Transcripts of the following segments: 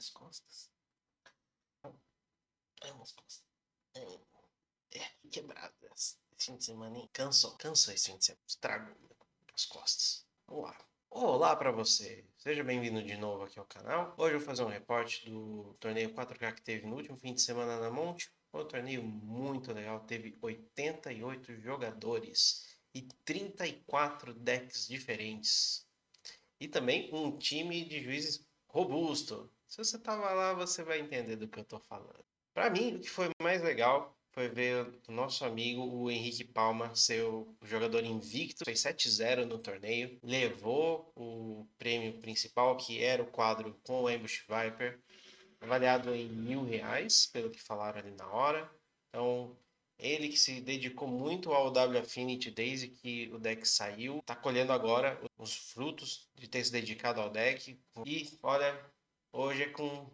minhas costas. Ai, minhas costas. Quebrado esse fim de semana, hein? Cansou esse fim de semana. Estragou as costas. Vamos lá. Olá para você. Seja bem-vindo de novo aqui ao canal. Hoje eu vou fazer um reporte do torneio 4K que teve no último fim de semana na Monte. Foi um torneio muito legal. Teve 88 jogadores e 34 decks diferentes. E também um time de juízes robusto. Se você tava lá, você vai entender do que eu tô falando. Para mim, o que foi mais legal foi ver o nosso amigo, o Henrique Palma, ser o jogador invicto. Fez 7-0 no torneio. Levou o prêmio principal, que era o quadro com o Ambush Viper, avaliado em R$1.000, pelo que falaram ali na hora. Então, ele que se dedicou muito ao W Affinity desde que o deck saiu, está colhendo agora os frutos de ter se dedicado ao deck. E olha, hoje é com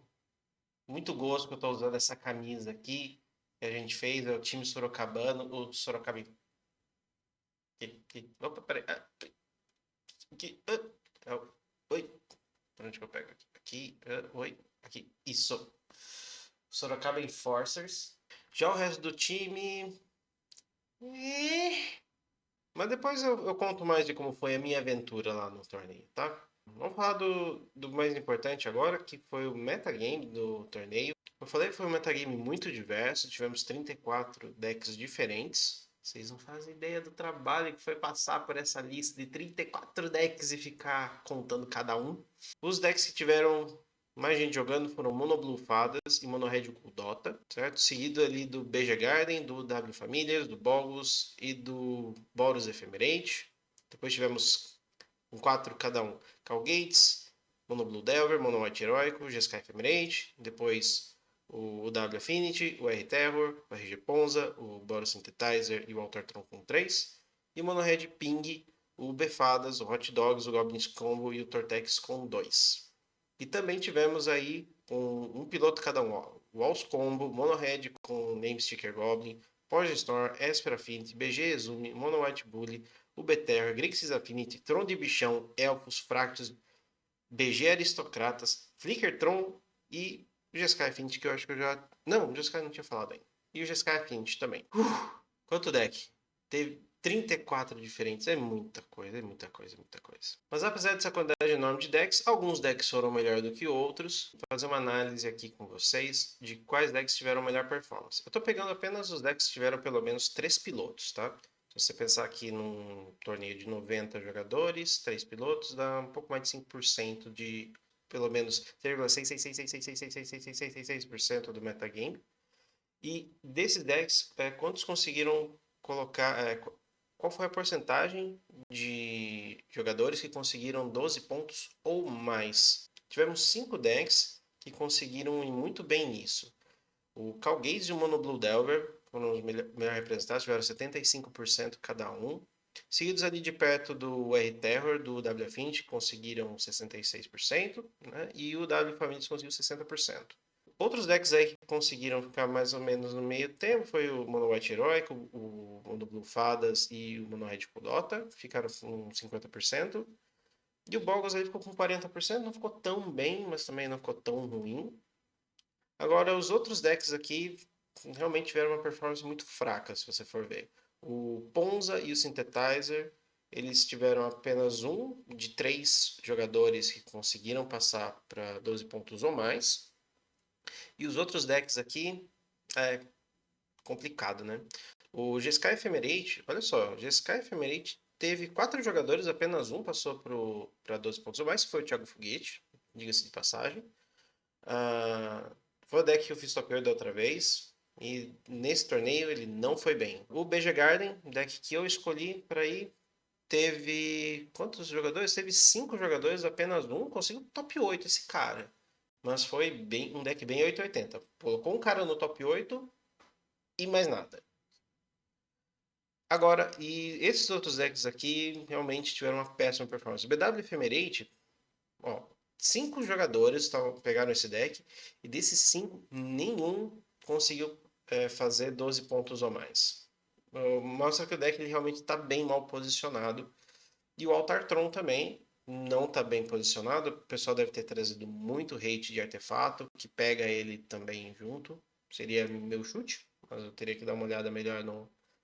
muito gosto que eu estou usando essa camisa aqui que a gente fez, é o time sorocabano, o Sorocaba. Opa, peraí. Aqui. Oi. Por onde que eu pego aqui? Aqui. Oi. Aqui. Isso. Sorocaba Enforcers. Já o resto do time. Mas depois eu conto mais de como foi a minha aventura lá no torneio, tá? Vamos falar do mais importante agora, que foi o metagame do torneio. Eu falei que foi um metagame muito diverso, tivemos 34 decks diferentes. Vocês não fazem ideia do trabalho que foi passar por essa lista de 34 decks e ficar contando cada um. Os decks que tiveram mais gente jogando foram Mono Blue Fadas e Mono Red Dota, certo? Seguido ali do BG Garden, do W Familiars, do Bogus e do Boros Ephemerate. Depois tivemos com 4 cada um. Call Gates, Mono Blue Delver, Mono White Heroico, GSK Ephemerate. Depois o W Affinity, o R Terror, o RG Ponza, o Boros Synthetizer e o Altar Tron com 3. E o Mono Red Ping, o Befadas, o Hot Dogs, o Goblins Combo e o Tortex com 2. E também tivemos aí um piloto cada um. Walls Combo, Mono Red com Name Sticker Goblin, Poison Storm, Esper Affinity, BG Exume, Mono White Bully, Ubeterra, Grixis Affinity, Tron de Bichão, Elfos, Fractus, BG Aristocratas, Flickertron e o GSK Affinity, que eu acho que eu já... Não, o GSK não tinha falado ainda. E o GSK Affinity também. Quanto deck? Teve 34 diferentes. É muita coisa, é muita coisa, é muita coisa. Mas apesar dessa quantidade enorme de decks, alguns decks foram melhor do que outros. Vou fazer uma análise aqui com vocês de quais decks tiveram melhor performance. Eu estou pegando apenas os decks que tiveram pelo menos 3 pilotos, tá? Se você pensar aqui num torneio de 90 jogadores, 3 pilotos, dá um pouco mais de 5% de, pelo menos, 0,666666666% do metagame. E desses decks, quantos conseguiram colocar... qual foi a porcentagem de jogadores que conseguiram 12 pontos ou mais? Tivemos 5 decks que conseguiram ir muito bem nisso. O Calgaze e o Mono Blue Delver foram os melhor representados, tiveram 75% cada um. Seguidos ali de perto do R-Terror, do W Affinity, conseguiram 66%, né? E o W Families conseguiu 60%. Outros decks aí que conseguiram ficar mais ou menos no meio tempo foi o Mono White Heroic, o Mono Blue Fadas e o Mono Red Dota, ficaram com 50%. E o Bogus aí ficou com 40%, não ficou tão bem, mas também não ficou tão ruim. Agora, os outros decks aqui realmente tiveram uma performance muito fraca, se você for ver. O Ponza e o Synthetizer, eles tiveram apenas um de 3 jogadores que conseguiram passar para 12 pontos ou mais. E os outros decks aqui, é complicado, né? O GSK Ephemerate, olha só, o GSK Ephemerate teve 4 jogadores, apenas um passou para 12 pontos ou mais, que foi o Thiago Foguete, diga-se de passagem. Foi o deck que eu fiz top 8 da outra vez, e nesse torneio ele não foi bem. O BG Garden, deck que eu escolhi para ir, teve quantos jogadores? Teve 5 jogadores, apenas um conseguiu top 8 esse cara. Mas foi bem, um deck bem 880. Colocou um cara no top 8 e mais nada. Agora, e esses outros decks aqui realmente tiveram uma péssima performance. O BW Ephemerate, ó, 5 jogadores pegaram esse deck, e desses 5, nenhum conseguiu fazer 12 pontos ou mais. Mostra que o deck ele realmente está bem mal posicionado. E o Altar Tron também, não está bem posicionado. O pessoal deve ter trazido muito hate de artefato, que pega ele também junto. Seria meu chute, mas eu teria que dar uma olhada melhor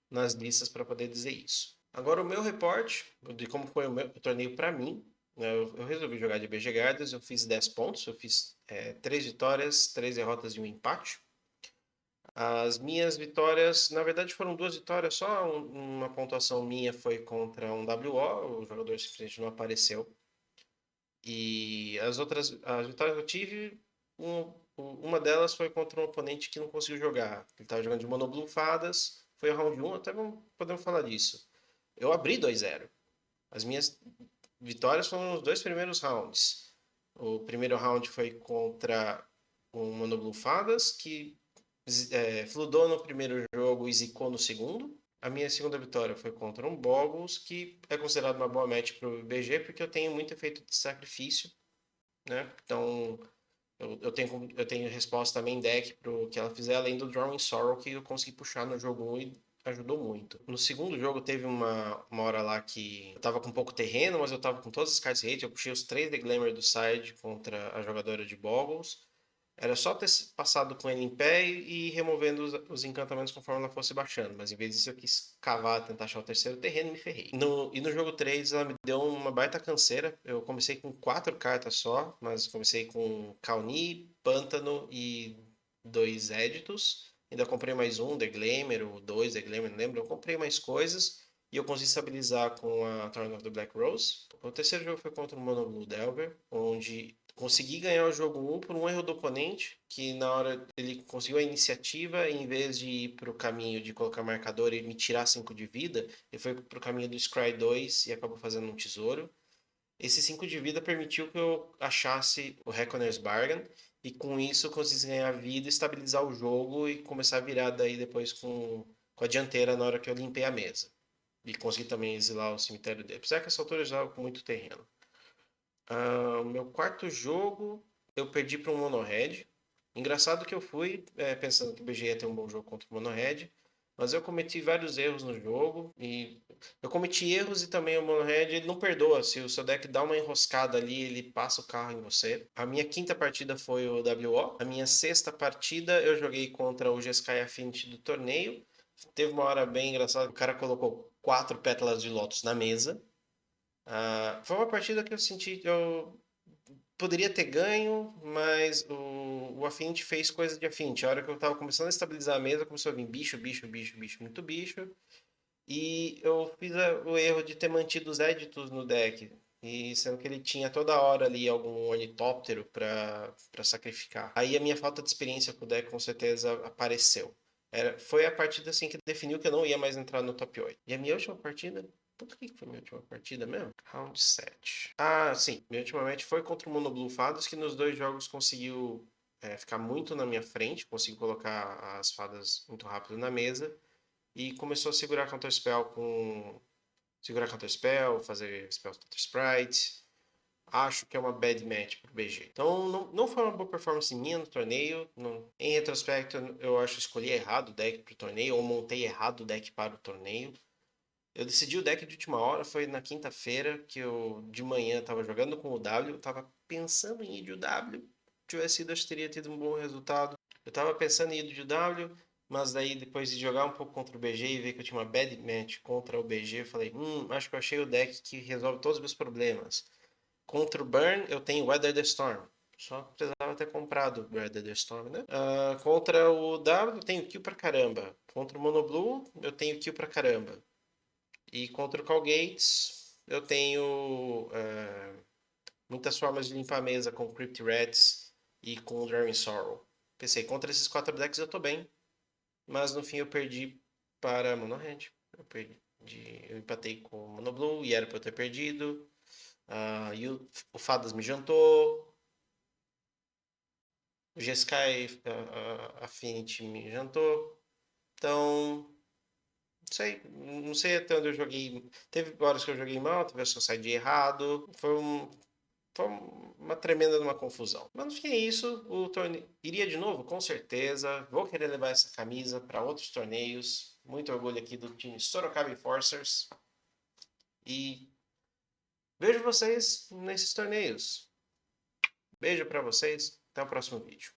nas listas para poder dizer isso. Agora, o meu reporte de como foi o torneio para mim, né, eu resolvi jogar de BG Gardens, eu fiz 10 pontos, eu fiz 3 vitórias, 3 derrotas e um empate. As minhas vitórias, na verdade, foram 2 vitórias só. Uma pontuação minha foi contra um WO, o jogador simplesmente não apareceu. E as vitórias que eu tive, uma delas foi contra um oponente que não conseguiu jogar. Ele estava jogando de Monoblue Fadas, foi o round 1, até podemos falar disso. Eu abri 2-0. As minhas vitórias foram nos 2 primeiros rounds. O primeiro round foi contra o Monoblue Fadas, que fludou no primeiro jogo e zicou no segundo. A minha segunda vitória foi contra um Boggles, que é considerado uma boa match para o BG, porque eu tenho muito efeito de sacrifício, né? Então, eu tenho resposta também em deck para o que ela fizer, além do Drawing Sorrow, que eu consegui puxar no jogo 1 e ajudou muito. No segundo jogo, teve uma hora lá que eu tava com pouco terreno, mas eu tava com todas as cards rate, eu puxei os 3 The Glamour do side contra a jogadora de Boggles. Era só ter passado com ele em pé e removendo os encantamentos conforme ela fosse baixando. Mas em vez disso, eu quis cavar, tentar achar o terceiro terreno e me ferrei. No jogo 3, ela me deu uma baita canseira. Eu comecei com 4 cartas só, mas comecei com Kauni, Pântano e 2 Editos. Ainda comprei mais um, The Glamour, ou 2 The Glamour, não lembro. Eu comprei mais coisas e eu consegui estabilizar com a Turn of the Black Rose. O terceiro jogo foi contra o Mono Blue Delver, onde consegui ganhar o jogo 1 por um erro do oponente, que na hora ele conseguiu a iniciativa, em vez de ir para o caminho de colocar marcador e me tirar 5 de vida, ele foi para o caminho do Scry 2 e acabou fazendo um tesouro. Esse 5 de vida permitiu que eu achasse o Reckoner's Bargain, e com isso eu consegui ganhar vida, estabilizar o jogo e começar a virar daí depois com a dianteira na hora que eu limpei a mesa. E consegui também exilar o cemitério dele. Apesar que essa altura eu já com muito terreno. O meu quarto jogo eu perdi para um Mono Red. Engraçado que eu fui pensando que o BG ia ter um bom jogo contra o Mono Red, mas eu cometi vários erros no jogo e eu cometi erros e também o Mono Red ele não perdoa. Se o seu deck dá uma enroscada ali, ele passa o carro em você. A minha quinta partida foi o WO. A minha sexta partida eu joguei contra o Jeskai Affinity do torneio. Teve uma hora bem engraçada, o cara colocou 4 pétalas de Lotus na mesa. Foi uma partida que eu senti que eu poderia ter ganho, mas o Affinity fez coisa de Affinity. A hora que eu tava começando a estabilizar a mesa, começou a vir bicho, bicho, bicho, bicho, muito bicho. E eu fiz o erro de ter mantido os Editos no deck. E sendo que ele tinha toda hora ali algum ornitóptero para sacrificar. Aí a minha falta de experiência com o deck com certeza apareceu. Foi a partida assim que definiu que eu não ia mais entrar no top 8. E a minha última partida. Puta, que foi a minha última partida mesmo? Round 7. Sim. Minha última match foi contra o Mono Blue Fadas, que nos 2 jogos conseguiu ficar muito na minha frente, conseguiu colocar as fadas muito rápido na mesa e começou a segurar Counter Spell segurar Counter Spell, fazer spells contra Sprite. Acho que é uma bad match pro BG. Então não foi uma boa performance minha no torneio. Em retrospecto, eu acho que escolhi errado o deck pro torneio, ou montei errado o deck para o torneio. Eu decidi o deck de última hora, foi na quinta-feira, que eu de manhã estava jogando com o W, estava pensando em ir de W. Se tivesse ido, acho que teria tido um bom resultado. Eu estava pensando em ir de W, mas daí depois de jogar um pouco contra o BG e ver que eu tinha uma bad match contra o BG, eu falei, acho que eu achei o deck que resolve todos os meus problemas. Contra o Burn, eu tenho Weather the Storm. Só precisava ter comprado o Weather the Storm, né? Contra o W, eu tenho kill pra caramba. Contra o Mono Blue, eu tenho kill pra caramba. E contra o Call Gates, eu tenho muitas formas de limpar a mesa com Crypt Rats e com Drawing Sorrow. Pensei, contra esses 4 decks eu tô bem, mas no fim eu perdi para Mono Red. Eu empatei com o Mono Blue e era pra eu ter perdido. E o Fadas me jantou. O G-Sky Affinity me jantou. Então, não sei até onde eu joguei. Teve horas que eu joguei mal, teve horas que eu saí de errado. Foi uma tremenda uma confusão. Mas no fim é isso. O torneio iria de novo, com certeza. Vou querer levar essa camisa para outros torneios. Muito orgulho aqui do time Sorocaba Enforcers. E Vejo vocês nesses torneios. Beijo pra vocês, até o próximo vídeo.